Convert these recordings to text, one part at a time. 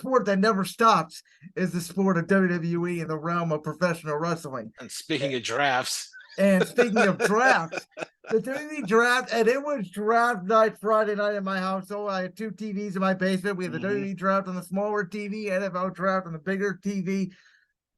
sport that never stops is the sport of WWE in the realm of professional wrestling. And speaking of drafts, And speaking of drafts, the WWE draft, and it was draft night Friday night in my household. I had two TVs in my basement. We had the WWE draft on the smaller TV, NFL draft on the bigger TV.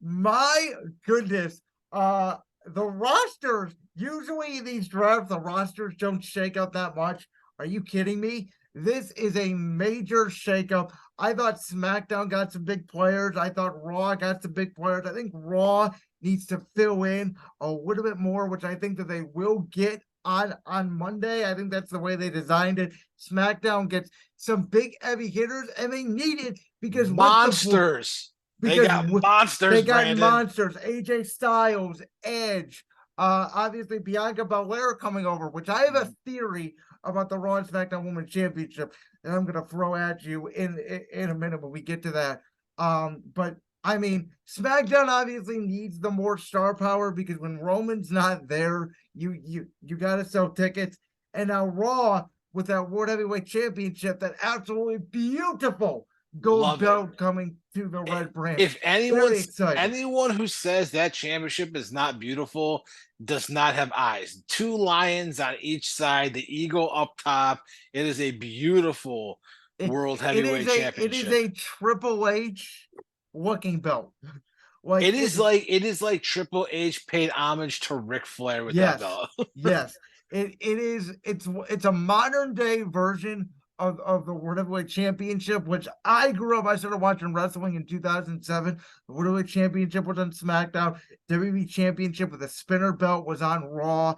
My goodness, the rosters, usually in these drafts, the rosters don't shake up that much. Are you kidding me? This is a major shakeup. I thought SmackDown got some big players. I thought Raw got some big players. I think Raw needs to fill in a little bit more, which I think that they will get on Monday. I think that's the way they designed it. SmackDown gets some big heavy hitters, and they need it because monsters. They got monsters. They got Brandon. monsters. AJ Styles, Edge, obviously Bianca Belair coming over, which I have a theory about the Raw and SmackDown Women's Championship that I'm going to throw at you in a minute when we get to that. But I mean, SmackDown obviously needs the more star power because when Roman's not there, you got to sell tickets. And now Raw with that World Heavyweight Championship, that absolutely beautiful gold belt coming to the red brand. If anyone who says that championship is not beautiful does not have eyes. Two lions on each side, the eagle up top. It is a beautiful World Heavyweight Championship. It is a Triple H looking belt. Like it is like Triple H paid homage to Ric Flair with that belt. Yes. It's a modern day version of the World Heavyweight Championship, which I started watching wrestling in 2007. The World Heavyweight Championship was on SmackDown. WWE Championship with a spinner belt was on Raw.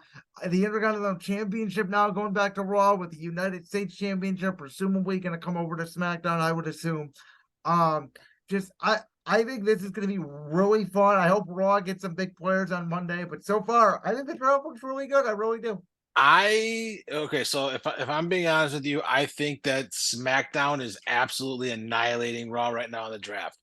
The Intercontinental Championship now going back to Raw, with the United States Championship presumably going to come over to SmackDown, I would assume. I think this is going to be really fun. I hope Raw gets some big players on Monday, but so far, I think the draft looks really good. I really do. So if I'm being honest with you, I think that SmackDown is absolutely annihilating Raw right now in the draft.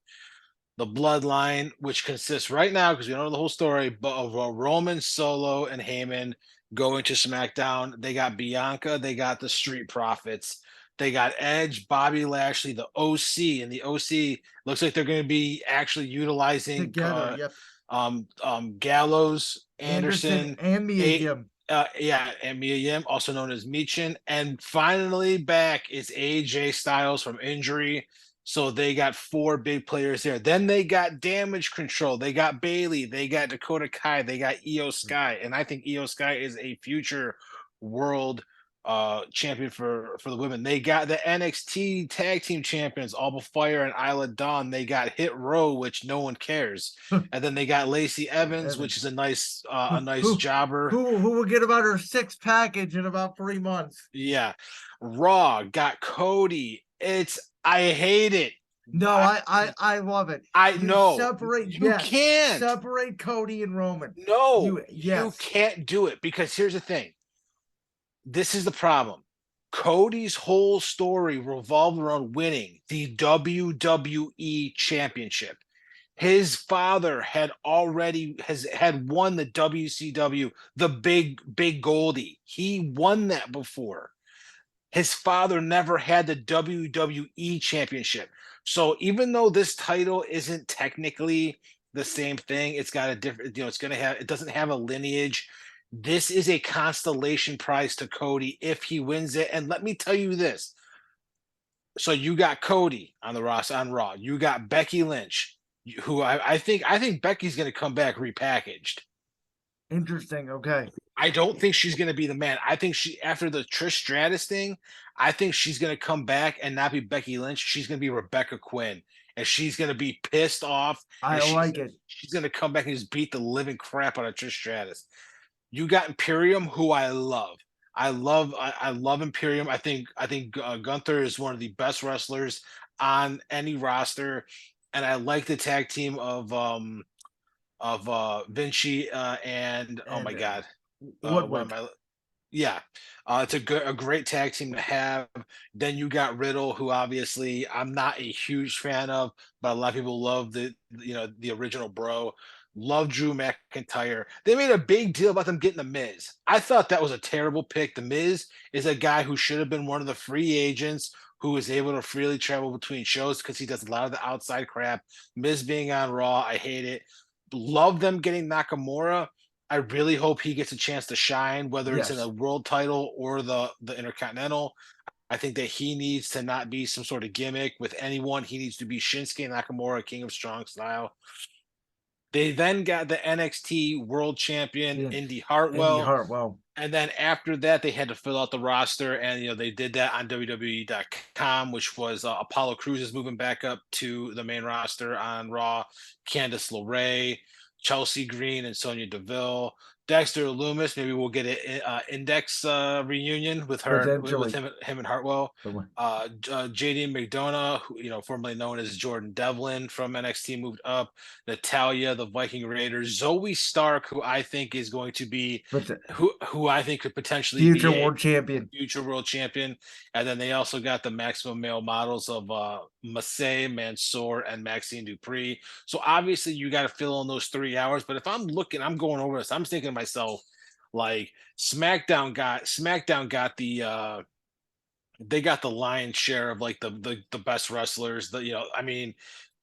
The Bloodline, which consists right now, because we don't know the whole story, but of Roman, Solo, and Heyman going to SmackDown. They got Bianca, they got the Street Profits, they got Edge, Bobby Lashley, the OC, and the OC looks like they're going to be actually utilizing Gallows, Anderson, and Mia Yim. And Mia Yim, also known as Michin. And finally back is AJ Styles from injury. So they got 4 big players there. Then they got Damage Control. They got Bayley. They got Dakota Kai. They got Io Sky. And I think Io Sky is a future world champion for the women. They got the NXT tag team champions, Alba Fire and Isla Dawn. They got Hit Row, which no one cares. And then they got Lacey Evans, which is a nice jobber. Who will get about her 6th package in about 3 months. Yeah. Raw got Cody. I hate it. No, I love it. I know. You can't separate Cody and Roman. No, you can't do it, because here's the thing. This is the problem. Cody's whole story revolved around winning the WWE Championship. His father had won the WCW, the big Goldie. He won that before. His father never had the WWE Championship. So even though this title isn't technically the same thing, it's got a different, it doesn't have a lineage. This is a constellation prize to Cody if he wins it. And let me tell you this. So you got Cody on the roster on Raw. You got Becky Lynch, who I think Becky's going to come back repackaged. Interesting. Okay. I don't think she's going to be the man. I think after the Trish Stratus thing, I think she's going to come back and not be Becky Lynch. She's going to be Rebecca Quinn, and she's going to be pissed off. She's going to come back and just beat the living crap out of Trish Stratus. You got Imperium, who I love. I love Imperium. I think Gunther is one of the best wrestlers on any roster, and I like the tag team of Vinci and oh my god, it's a great tag team to have. Then you got Riddle, who obviously I'm not a huge fan of, but a lot of people love the original Bro. Love Drew McIntyre. They made a big deal about them getting The Miz. I thought that was a terrible pick. The Miz is a guy who should have been one of the free agents who is able to freely travel between shows because he does a lot of the outside crap. Miz being on Raw, I hate it. Love them getting Nakamura. I really hope he gets a chance to shine, whether it's in Yes. the world title or the Intercontinental. I think that he needs to not be some sort of gimmick with anyone. He needs to be Shinsuke Nakamura, King of Strong Style. They then got the NXT World Champion, Yeah. Indy Andy Hartwell. Hartwell. And then after that, they had to fill out the roster. And, they did that on WWE.com, which was Apollo Crews is moving back up to the main roster on Raw. Candice LeRae, Chelsea Green, and Sonya Deville. Dexter Loomis, maybe we'll get an Index reunion with her, with Potentially. him and Hartwell. JD McDonough, who, formerly known as Jordan Devlin from NXT, moved up. Natalia, the Viking Raiders. Zoe Stark, who I think is going to be, who I think could potentially future be world champion. Future world champion. And then they also got the maximum male models of Masay, Mansoor, and Maxine Dupree. So obviously you got to fill in those 3 hours. But if I'm going over this, I'm thinking to myself, like SmackDown got the they got the lion's share of like the best wrestlers.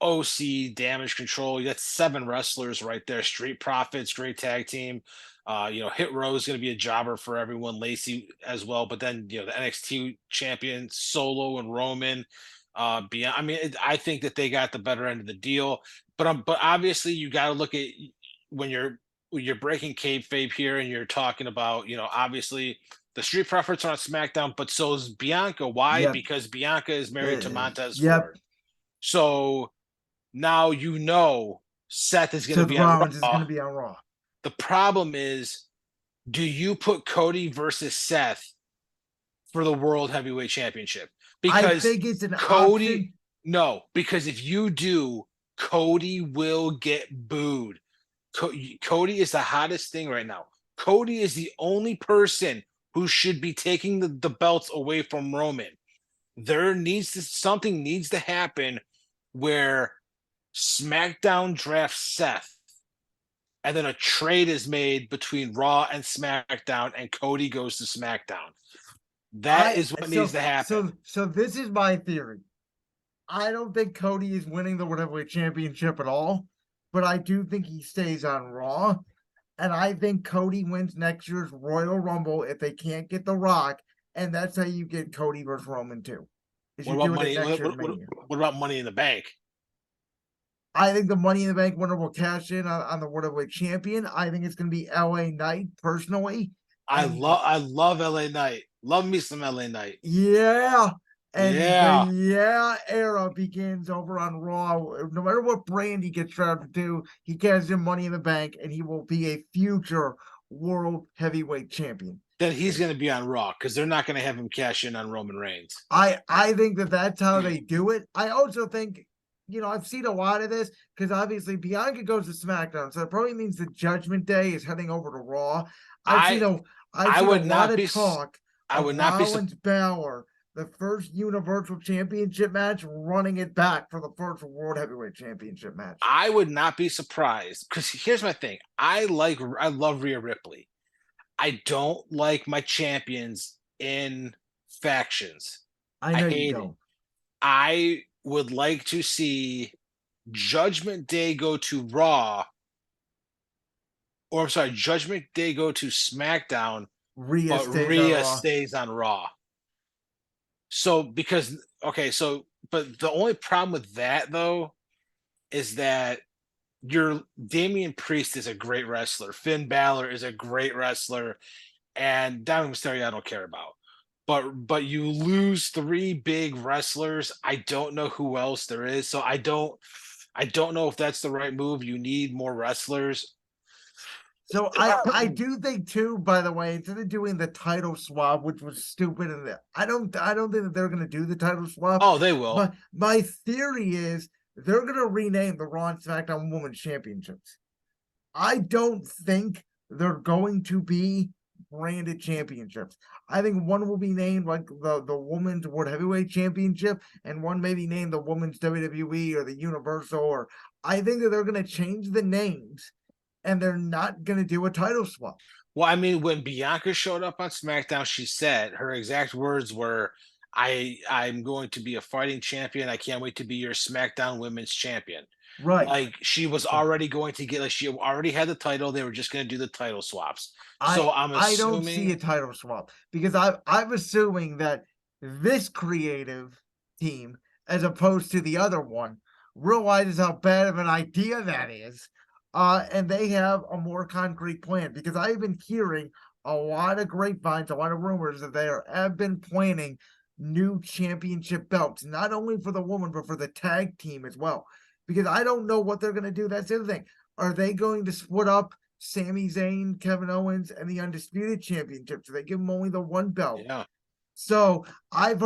OC, Damage Control. You got 7 wrestlers right there. Street Profits, great tag team. Hit Row is going to be a jobber for everyone. Lacey as well, but then the NXT champion Solo and Roman. Beyond, I think that they got the better end of the deal. But obviously you got to look at when you're breaking kayfabe here and you're talking about obviously the Street Profits are on SmackDown, but so is Bianca. Why? Yep. Because Bianca is married to Montez Yep. Ford. So now Seth is going to be on Rollins Raw. is going to be on Raw. The problem is, do you put Cody versus Seth for the World Heavyweight Championship? Because I think it's an Cody. option. No, because if you do, Cody will get booed. Cody is the hottest thing right now. Cody is the only person who should be taking the belts away from Roman. Something needs to happen where SmackDown drafts Seth, and then a trade is made between Raw and SmackDown, and Cody goes to SmackDown. That is what needs to happen. So this is my theory. I don't think Cody is winning the World Heavyweight Championship at all, but I do think he stays on Raw. And I think Cody wins next year's Royal Rumble if they can't get The Rock, and that's how you get Cody versus Roman too. What about Money in the Bank? I think the Money in the Bank winner will cash in on the World Heavyweight Champion. I think it's going to be LA Knight personally. I love LA Knight. Love me some LA Knight. Yeah. And the era begins over on Raw. No matter what brand he gets drafted to, he cashes in Money in the Bank, and he will be a future World Heavyweight Champion. Then he's going to be on Raw because they're not going to have him cash in on Roman Reigns. I think that's how they do it. I also think, I've seen a lot of this because obviously Bianca goes to SmackDown, so it probably means the Judgment Day is heading over to Raw. I've seen a lot of talk. I would not be Rollins Balor, the first Universal Championship match, running it back for the first World Heavyweight Championship match. I would not be surprised because here's my thing. I love Rhea Ripley. I don't like my champions in factions. I know you don't. I would like to see Judgment Day go to Raw. Or I'm sorry, Judgment Day go to SmackDown. Rhea stays on Raw. So but the only problem with that though is that your Damian Priest is a great wrestler. Finn Balor is a great wrestler, and Dominic Mysterio I don't care about. But you lose 3 big wrestlers. I don't know who else there is, so I don't know if that's the right move. You need more wrestlers. So I do think too, by the way, instead of doing the title swap, which was stupid, and I don't think that they're going to do the title swap. Oh, they will. But my theory is they're going to rename the Raw and SmackDown Women's Championships. I don't think they're going to be branded championships. I think one will be named like the Women's World Heavyweight Championship, and one may be named the Women's WWE or the Universal. Or I think that they're going to change the names, and they're not going to do a title swap. Well, when Bianca showed up on SmackDown, she said her exact words were, I'm going to be a fighting champion. I can't wait to be your SmackDown Women's Champion. Right. Like she was already going to get like she already had the title. They were just going to do the title swaps. I So I'm I don't see assuming a title swap because I'm assuming that this creative team, as opposed to the other one, realizes how bad of an idea that is, and they have a more concrete plan. Because I've been hearing a lot of grapevines, a lot of rumors that have been planning new championship belts, not only for the woman but for the tag team as well. Because I don't know what they're going to do. That's the other thing. Are they going to split up Sami Zayn, Kevin Owens, and the Undisputed Championship? So they give them only the one belt. yeah. So I've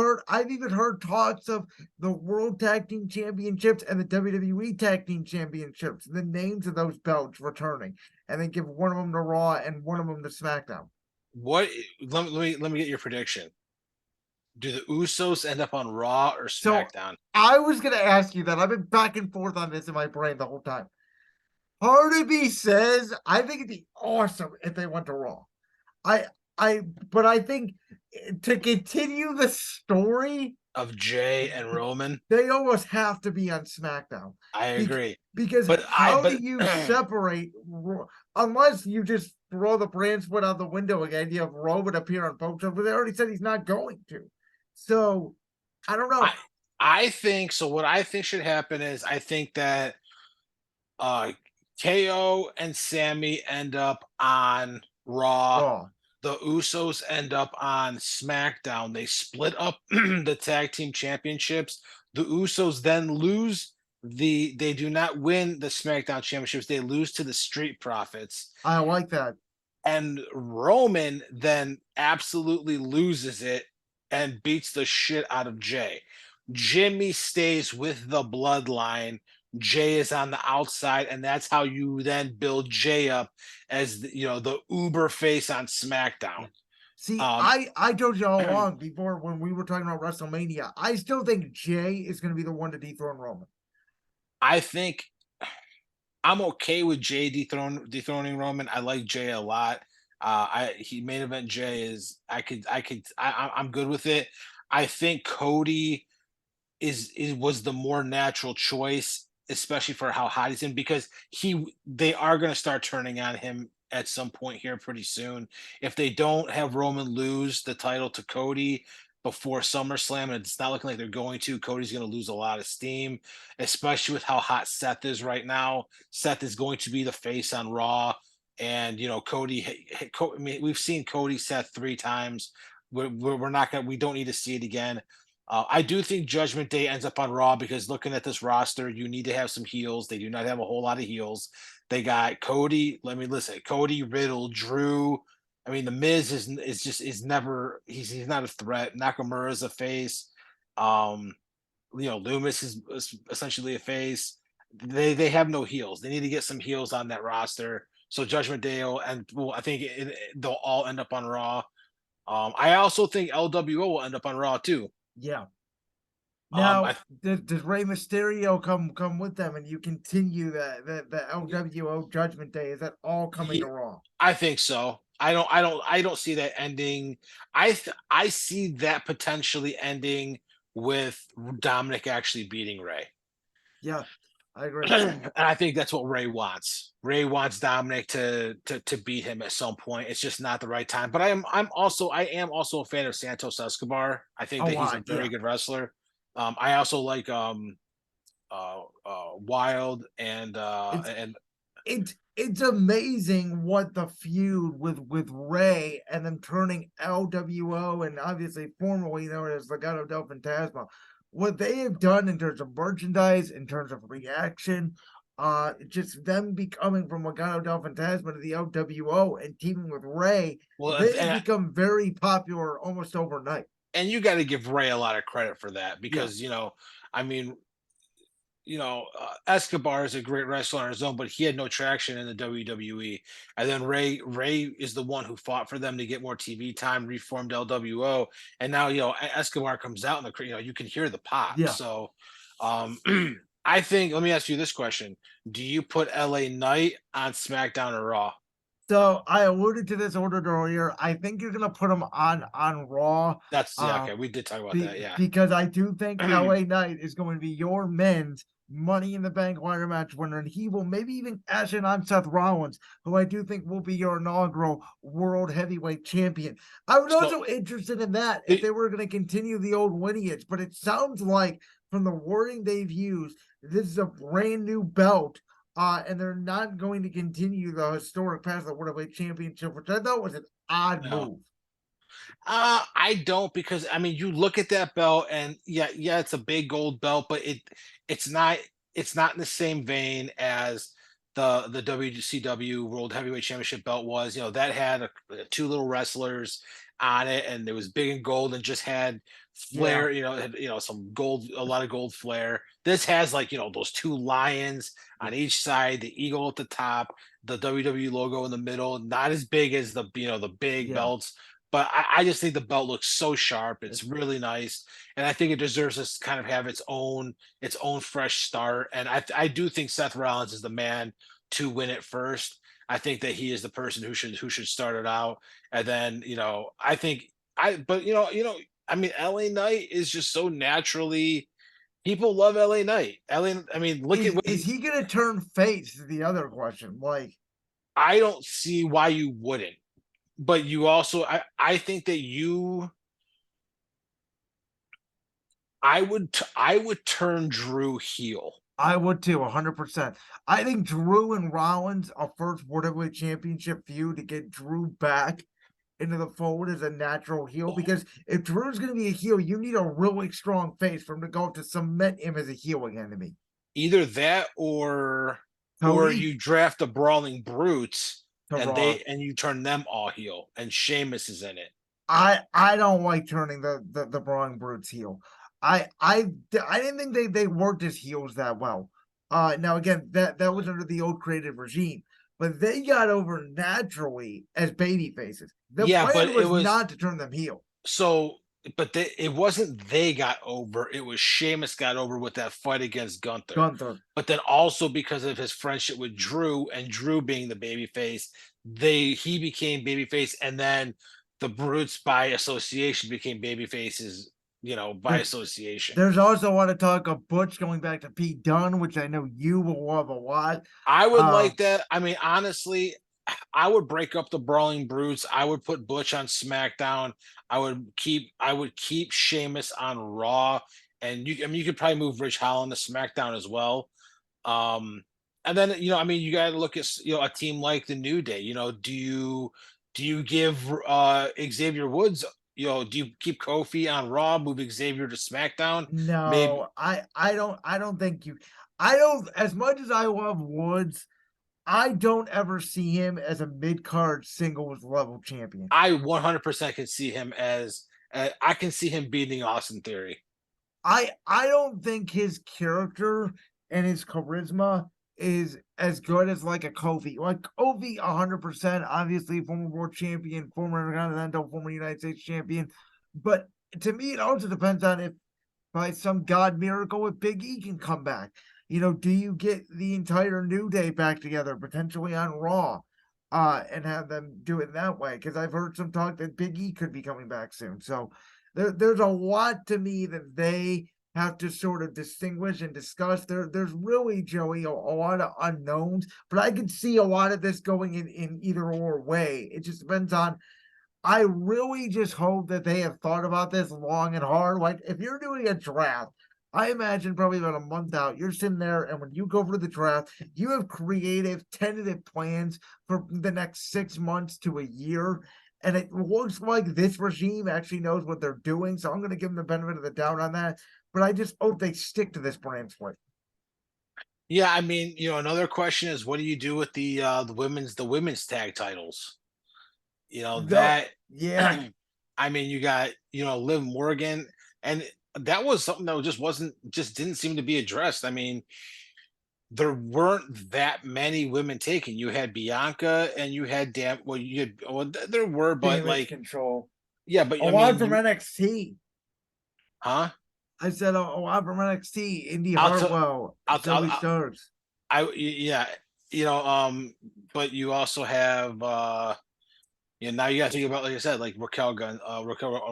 even heard talks of the World Tag Team Championships and the WWE Tag Team Championships, the names of those belts returning, and then give one of them to Raw and one of them to SmackDown. What let me get your prediction. Do the Usos end up on Raw or So SmackDown? I was gonna ask you that. I've been back and forth on this in my brain the whole time. Part of me says I think it'd be awesome if they went to Raw. I I but I think to continue the story, Of Jay and Roman? they almost have to be on SmackDown. I Bec- agree. because But how do you separate unless you just throw the brand split out the window again? You have Roman appear on both shows, but they already said he's not going to. So I don't know. I think so. What I think should happen is I think that KO and Sammy end up on Raw. Raw. The Usos end up on SmackDown. They split up the tag team championships. The Usos then lose they do not win the SmackDown championships. They lose to the Street Profits. I like that. And Roman then absolutely loses it and beats the shit out of Jay. Jimmy stays with the bloodline. Jay is on the outside, and that's how you then build Jay up as the Uber face on SmackDown. See, Um, I told you all along before when we were talking about WrestleMania, I still think Jay is going to be the one to dethrone Roman. I think I'm okay with Jay dethroning Roman. I like Jay a lot. He main event Jay is I'm good with it. I think Cody was the more natural choice, especially for how hot he's in, because they are going to start turning on him at some point here pretty soon. If they don't have Roman lose the title to Cody before SummerSlam, and it's not looking like they're going to, Cody's going to lose a lot of steam, especially with how hot Seth is right now. Seth is going to be the face on Raw, and Cody. I mean, we've seen Cody Seth 3 times. We're not gonna. We don't need to see it again. I do think Judgment Day ends up on Raw because looking at this roster, you need to have some heels. They do not have a whole lot of heels. They got Cody. Let me listen. Cody, Riddle, Drew. I mean, the Miz is never. He's not a threat. Nakamura is a face. Um, Loomis is essentially a face. They have no heels. They need to get some heels on that roster. So Judgment Day I think they'll all end up on Raw. I also think LWO will end up on Raw too. Yeah. Um, Now, I does Rey Mysterio come with them, and you continue the LWO Judgment Day? Is that all coming to Raw? I think so. I don't see that ending. I see that potentially ending with Dominic actually beating Ray. Yeah, I agree. And I think that's what Ray wants. Ray wants Dominic to beat him at some point. It's just not the right time. But I am also a fan of Santos Escobar. I think A that he's a lot, very yeah. good wrestler. I also like Wild and It's amazing what the feud with Ray and them turning LWO and obviously formerly known as Legado del Fantasma, what they have done in terms of merchandise, in terms of reaction, just them becoming from Legado del Fantasma to the LWO and teaming with Ray, they've become very popular almost overnight. And you got to give Ray a lot of credit for that because I mean, Escobar is a great wrestler on his own, but he had no traction in the WWE. And then Ray is the one who fought for them to get more TV time, reformed LWO, and now Escobar comes out and you can hear the pop. Yeah. So, I think let me ask you this question: do you put LA Knight on SmackDown or Raw? So I alluded to this ordered earlier. I think you're gonna put him on Raw. That's yeah, Uh, okay. We did talk about that. Yeah. because I do think LA Knight is going to be your men's Money in the Bank ladder match winner, and he will maybe even cash in on Seth Rollins, who I do think will be your inaugural World Heavyweight Champion. I was So also interested in that if it, they were going to continue the old lineage, but it sounds like from the wording they've used, this is a brand new belt. And they're not going to continue the historic path of the World Heavyweight Championship, which I thought was an odd no. move. I don't because I mean you look at that belt and yeah, it's a big gold belt, but it's not it's not in the same vein as the WCW World Heavyweight Championship belt was. You know, that had two little wrestlers on it and it was big and gold and just had Yeah, flair, some gold, a lot of gold flair. This has like, those two lions on each side, the eagle at the top, the WWE logo in the middle, not as big as the big yeah. belts, but I just think the belt looks so sharp. It's really nice, and I think it deserves to kind of have its own fresh start. And I do think Seth Rollins is the man to win it first. I think that he is the person who should start it out, and then I think but I mean LA Knight is just so naturally people love LA Knight. LA, I mean look at Is what is he gonna turn face? Is the other question. Like, I don't see why you wouldn't, but you also I think that I would turn Drew heel. I would too, 100%. I think Drew and Rollins, a first World Heavyweight Championship feud to get Drew back into the fold as a natural heel. Because if Drew's gonna be a heel, you need a really strong face for him to go to cement him as a heel again to me. Either that or Cody you draft the Brawling Brutes to and Raw. you turn them all heel and Sheamus is in it. I don't like turning the Brawling Brutes heel. I didn't think they worked as heels that well. Now again, that was under the old creative regime, but they got over naturally as baby faces. The Yeah, but plan it was was not to turn them heel. so but it wasn't they got over, it was Sheamus got over with that fight against Gunther. Gunther. But then also because of his friendship with Drew and Drew being the babyface, he became babyface, and then the Brutes by association became babyfaces, by There, association. there's also a lot of talk of Butch going back to Pete Dunne, which I know you will love a lot. I would Um, like that. I mean, honestly, I would break up the Brawling Brutes. I would put Butch on SmackDown. I would keep Sheamus on Raw, and you could probably move Rich Holland to SmackDown as well. Um, and then I mean, you got to look at a team like the New Day. Do you give Xavier Woods? Do you keep Kofi on Raw, move Xavier to SmackDown? Maybe no, I don't think you. I don't. As much as I love Woods, I don't ever see him as a mid card singles level champion. I 100% can see him as I can see him beating Austin Theory. I don't think his character and his charisma is as good as like a Kofi. Like Kofi, 100%. Obviously, former world champion, former Intercontinental, former United States champion. But to me, it also depends on if by some god miracle, if Big E can come back. Do you get the entire New Day back together, potentially on Raw, and have them do it that way? Because I've heard some talk that Big E could be coming back soon. So there's a lot to me that they have to sort of distinguish and discuss. There's really, Joey, a lot of unknowns, but I could see a lot of this going in either or way. It just depends on. I really just hope that they have thought about this long and hard. Like, if you're doing a draft, I imagine probably about a month out, you're sitting there, and when you go for the draft, you have creative, tentative plans for the next 6 months to a year. And it looks like this regime actually knows what they're doing. So I'm going to give them the benefit of the doubt on that. But I just hope they stick to this brand split. Yeah, I mean, another question is what do you do with the women's tag titles? No, That yeah, I mean, you got, Liv Morgan, and that was something that just didn't seem to be addressed. I mean, there weren't that many women taken. You had Bianca and you had there were, but damage like, control. yeah, but A I lot mean, from NXT. huh? I said a lot from NXT. Indy I'll tell, Hartwell, I'll, Zoe I'll, Starks. yeah. but you also have now you got to think about, like I said, like Raquel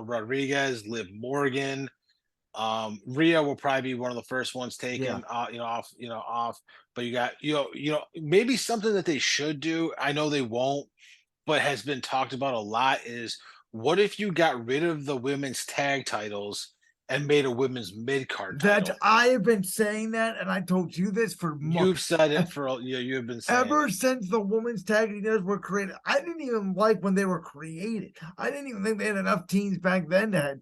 Rodriguez, Liv Morgan. Rhea will probably be one of the first ones Yeah. taken, off. But you got, maybe something that they should do. I know they won't, but has been talked about a lot is what if you got rid of the women's tag titles and made a women's mid card That title? I have been saying that, and I told you this for months. You've said it for, you've been saying Ever it. since the women's tag teams were created, I didn't even like when they were created. I didn't even think they had enough teams back then to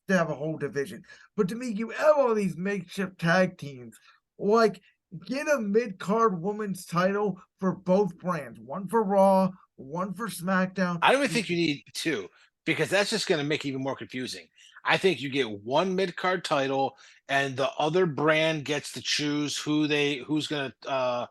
have a whole division. But to me, you have all these makeshift tag teams. Like, get a mid card women's title for both brands, one for Raw, one for SmackDown. I don't even think you need two because that's just going to make it even more confusing. I think you get one mid card title, and the other brand gets to choose who's going to.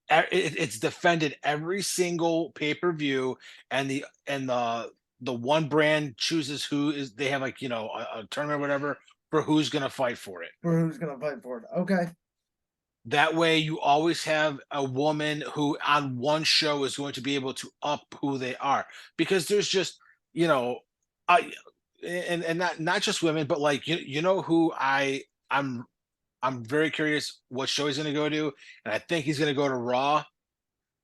It's defended every single pay per view, and the one brand chooses who is. They have like a tournament or whatever for who's going to fight for it. For who's going to fight for it. Okay. That way, you always have a woman who on one show is going to be able to up who they are because there's just I and not just women, but like who I'm very curious what show he's going to go to, and I think he's going to go to Raw.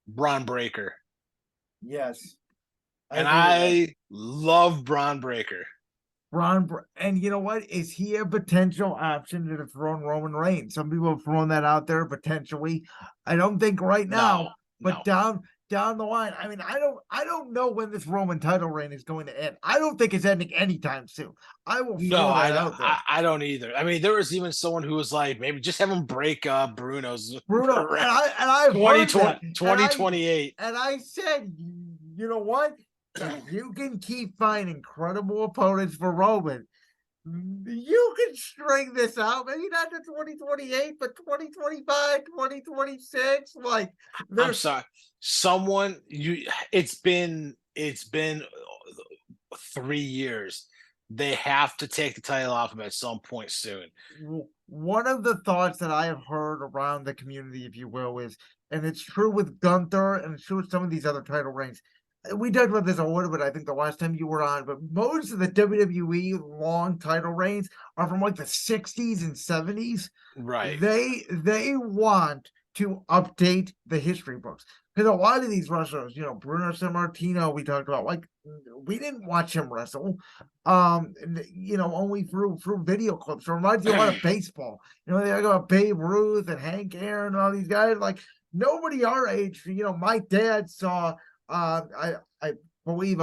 Braun Breaker, Yes. I and agree with that. I love Braun Breaker. And you know what? Is he a potential option to dethrone Roman Reigns? Some people have thrown that out there potentially. I don't think right No, now, but no, down the line. I mean, I don't know when this Roman title reign is going to end. I don't think it's ending anytime soon. I will no, throw that out there. I don't either. I mean, there was even someone who was like, maybe just have him break up Bruno's Bruno, and I've heard that. 2028. And I said, you know what? If you can keep finding credible opponents for Roman, you can string this out. Maybe not to 2028, but 2025, 2026. Like, I'm there's sorry. Someone it's been 3 years. They have to take the title off him at some point soon. one of the thoughts that I have heard around the community, if you will, is, and it's true with Gunther and it's true with some of these other title reigns. We talked about this a little bit, I think, the last time you were on, but most of the WWE long title reigns are from like the 60s and 70s. Right. They want to update the history books because a lot of these wrestlers, Bruno Sammartino, we talked about, like, we didn't watch him wrestle, only through video clips. It reminds you a lot of baseball. They talk about Babe Ruth and Hank Aaron and all these guys. Like, nobody our age, my dad saw, I believe,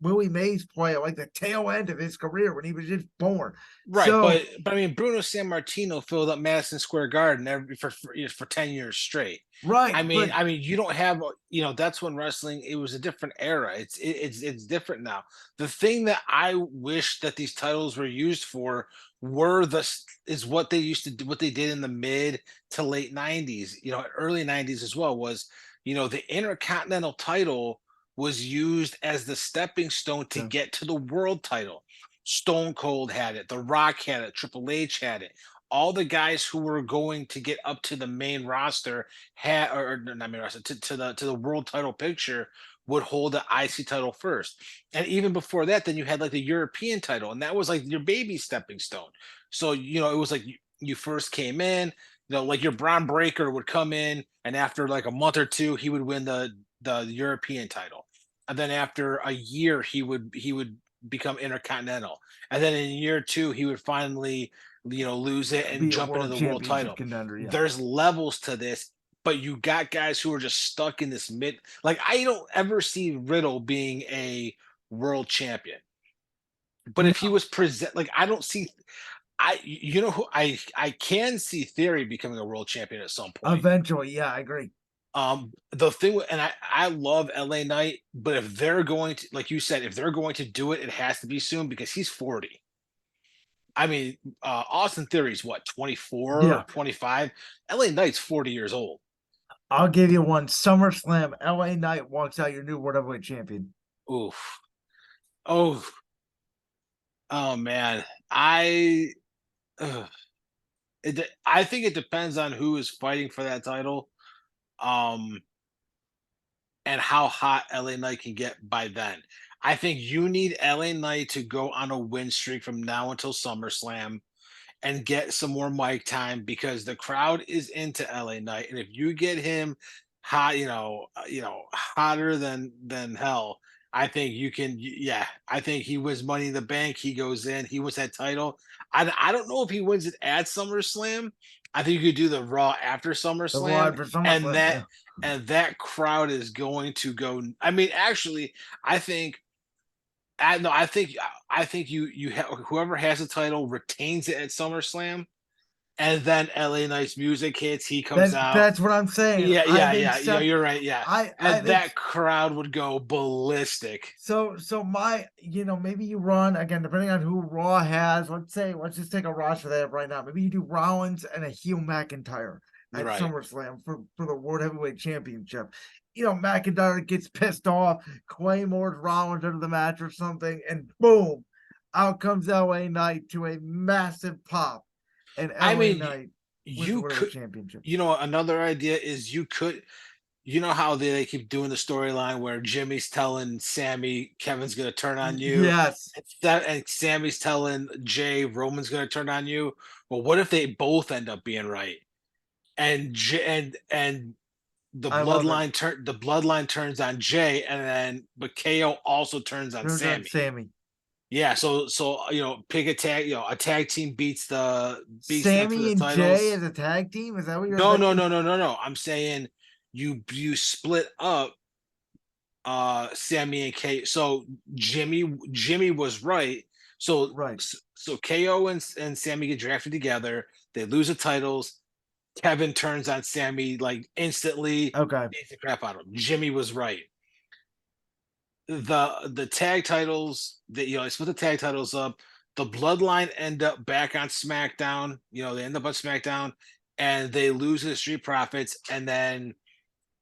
Willie Mays play at like the tail end of his career when he was just born. Right, So but I mean, Bruno Sammartino filled up Madison Square Garden for 10 years straight. right, I mean, you don't have that's when wrestling, it was a different era. It's different now. The thing that I wish that these titles were used for is what they used to do, what they did in the mid to late 90s, early 90s as well, was the Intercontinental title was used as the stepping stone to yeah. get to the world title. Stone Cold had it, The Rock had it, Triple H had it. All the guys who were going to get up to the main roster had, or not main roster, to the world title picture, would hold the IC title first. And even before that, then you had like the European title, and that was like your baby stepping stone. So it was like you first came in, like your Braun Breaker would come in, and after like a month or two, he would win the European title, and then after a year, he would become Intercontinental, and then in year two, he would finally lose it and Be a jump into world the world championship title. contender. Yeah. There's levels to this, but you got guys who are just stuck in this mid. Like, I don't ever see Riddle being a world champion, but if he was like, I don't see. Who I can see Theory becoming a world champion at some point. Eventually, yeah, I agree. The thing, and I love LA Knight, but if they're going to, like you said, if they're going to do it, it has to be soon because he's 40. I mean, Austin Theory's what, 24, Yeah. 25? LA Knight's 40 years old. I'll give you one. SummerSlam, LA Knight walks out your new World Heavyweight Champion. Oof. Oh. Oh man. I I think it depends on who is fighting for that title. and how hot LA Knight can get by then. I think you need LA Knight to go on a win streak from now until SummerSlam and get some more mic time because the crowd is into LA Knight, and if you get him hot, hotter than hell, I think you can. Yeah, I think he wins Money in the Bank. He goes in, he wins that title. I don't know if he wins it at SummerSlam. I think you could do the Raw after The Raw SummerSlam, for and SummerSlam. that Yeah. and that crowd is going to go. I mean, actually, I think no, I think you have whoever has the title retains it at SummerSlam, and then LA Knight's music hits. He comes out. That's what I'm saying. Yeah, I yeah, think yeah, yeah. Seth. You're right. Yeah, I and think that crowd would go ballistic. so. My, maybe you run again, depending on who Raw has. Let's just take a roster they have right now. Maybe you do Rollins and a heel McIntyre at Right. SummerSlam for the World Heavyweight Championship. McIntyre gets pissed off, claymores Rollins into the match or something, and boom, out comes LA Knight to a massive pop, and I LA mean, Knight wins the you World could. Heavyweight Championship. Another idea is you could. You know how they keep doing the storyline where Jimmy's telling Sammy Kevin's going to turn on you, Yes. and Sammy's telling Jay Roman's going to turn on you. Well, what if they both end up being right? And I love it. the bloodline turns on Jay, and then but KO also turns on Turns on Sammy. Sammy. Yeah, so pick a tag. A tag team beats them for Sammy the and Jay titles. as a tag team? Is that what you're No, no, thinking? no, no, no, no. I'm saying you split up Sammy and K. So Jimmy was right. So Right. so KO and Sammy get drafted together. They lose the titles. Kevin turns on Sammy like instantly, Okay. beats the crap out of him. Jimmy was right. The tag titles that they split the tag titles up. The Bloodline end up back on SmackDown. They end up on SmackDown, and they lose to the Street Profits, and then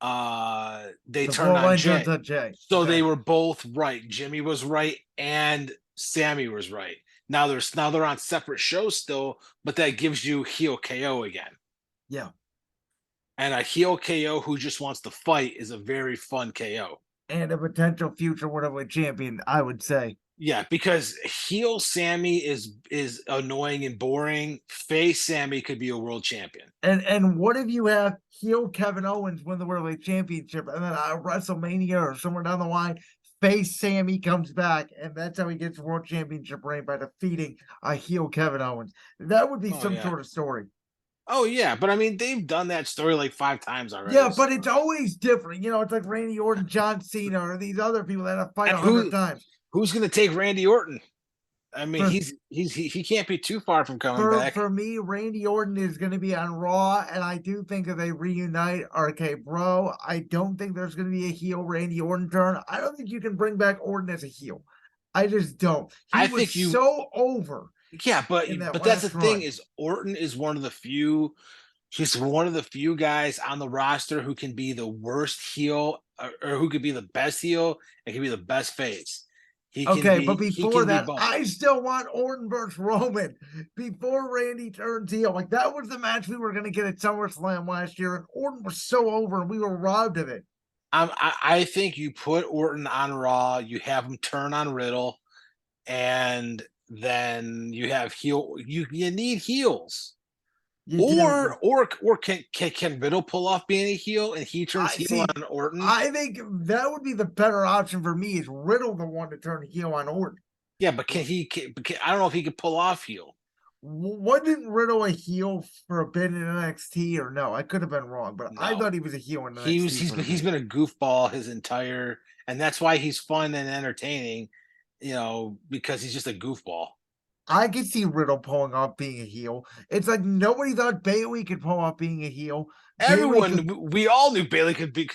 they The turn on bloodline turns Jay. on Jay. So Okay. they were both right. Jimmy was right, and Sammy was right. Now they're on separate shows still, but that gives you heel KO again. Yeah. And a heel KO who just wants to fight is a very fun KO. And a potential future World Heavyweight Champion, I would say. Yeah, because heel Sammy is annoying and boring. Face Sammy could be a world champion. And what if you have heel Kevin Owens win the World Heavyweight Championship, and then at WrestleMania or somewhere down the line, face Sammy comes back, and that's how he gets World Championship reign, by defeating a heel Kevin Owens. That would be some sort of story. Oh yeah, but I mean they've done that story like 5 times already. Yeah, but it's always different. It's like Randy Orton, John Cena, or these other people that have fight 100 times. Who's going to take Randy Orton? I mean, For- he can't be too far from coming back. For me, Randy Orton is going to be on Raw, and I do think if they reunite RK Bro, I don't think there's going to be a heel Randy Orton turn. I don't think you can bring back Orton as a heel. I just don't. He was so over. Yeah, but that's the thing is Orton is one of the few. He's one of the few guys on the roster who can be the worst heel or who could be the best heel and can be the best face. But before that, I still want Orton versus Roman before Randy turns heel. Like, that was the match we were going to get at SummerSlam last year, and Orton was so over, and we were robbed of it. I think you put Orton on Raw, you have him turn on Riddle, and then you have heel. You need heels. Or can Riddle pull off being a heel and he turns heel on Orton? I think that would be the better option for me. Is Riddle the one to turn heel on Orton? Yeah, but I don't know if he could pull off heel. Wasn't Riddle a heel for a bit in NXT or no? I could have been wrong, but no. I thought he was a heel in NXT. He's been a goofball his entire, and that's why he's fun and entertaining. Because he's just a goofball. I could see Riddle pulling off being a heel. It's like nobody thought Bayley could pull off being a heel. We all knew Bayley could be.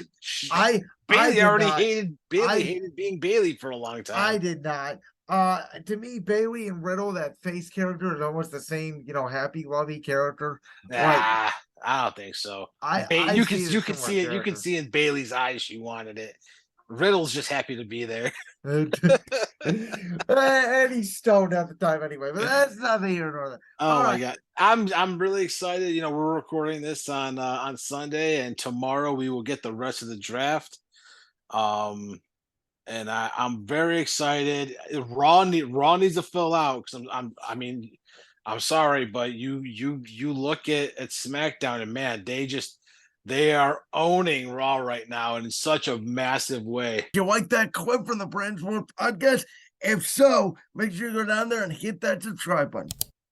Bayley hated being Bayley for a long time. I did not. To me, Bayley and Riddle, that face character is almost the same, happy, lovey character. I don't think so. You can see in Bayley's eyes she wanted it. Riddle's just happy to be there. And he's stoned at the time anyway, but that's neither here nor there. Oh All my right. god. I'm really excited. We're recording this on Sunday, and tomorrow we will get the rest of the draft. Um and I'm very excited. Raw needs to fill out because I mean, I'm sorry, but you look at SmackDown and man, they are owning Raw right now in such a massive way. You like that clip from the Brands World podcast? If so, make sure you go down there and hit that subscribe button.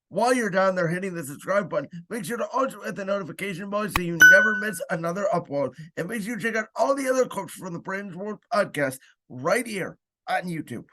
While you're down there hitting the subscribe button, make sure to also hit the notification bell so you never miss another upload. And make sure you check out all the other clips from the Brands World podcast right here on YouTube.